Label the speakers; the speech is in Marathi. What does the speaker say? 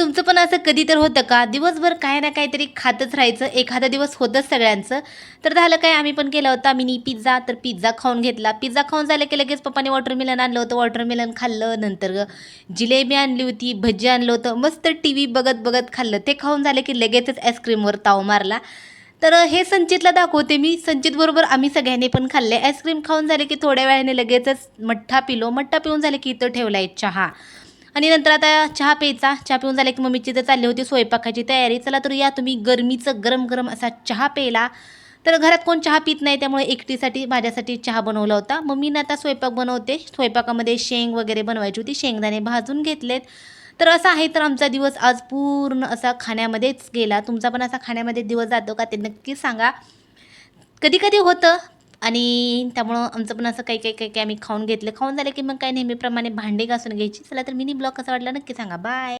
Speaker 1: तुमचं पण असं कधी तर होतं का? दिवसभर काही ना काहीतरी खातच राहायचं. एखादा दिवस होतंच सगळ्यांचं. तर झालं काय, आम्ही पण केला होता मिनी पिझ्झा. तर पिझ्झा खाऊन घेतला. पिझ्झा खाऊन झालं की लगेच पप्पाने वॉटरमेलन आणलं होतं. वॉटरमेलन खाल्लं. नंतर जिलेबी आणली होती, भजी आणलं होतं. मस्त टीव्ही बघत-बघत खाल्लं. ते खाऊन झालं की लगेचच आईस्क्रीमवर ताव मारला. तर हे संचितला दाखवते मी. संचितबरोबर आम्ही सगळ्यांनी पण खाल्ले. आईस्क्रीम खाऊन झाले की थोड्या वेळाने लगेचच मठ्ठा पिलो. मठ्ठा पिऊन झाले की इथं ठेवला चहा. आणि नंतर आता चहा प्यायचा. चहा पिऊन झाला की मम्मीची तर चालली होती स्वयंपाकाची तयारी. चला तर या तुम्ही गरमीचं गरम-गरम असा चहा प्यायला. तर घरात कोण चहा पित नाही त्यामुळे एकटीसाठी माझ्यासाठी चहा बनवला होता. मम्मीनं आता स्वयंपाक बनवते. स्वयंपाकामध्ये शेंग वगैरे बनवायची होती. शेंगदाणे भाजून घेतलेत. तर असं आहे, तर आमचा दिवस आज पूर्ण असा खाण्यामध्येच गेला. तुमचा पण असा खाण्यामध्ये दिवस जातो का ते नक्की सांगा. कधी-कधी होतं आणि त्यामुळं आमचं पण असं काही आम्ही खाऊन घेतलं. खाऊन झालं की मग काय नेहमीप्रमाणे भांडे घासून घ्यायची. चला तर मिनी ब्लॉग कसा वाटला नक्की सांगा. बाय.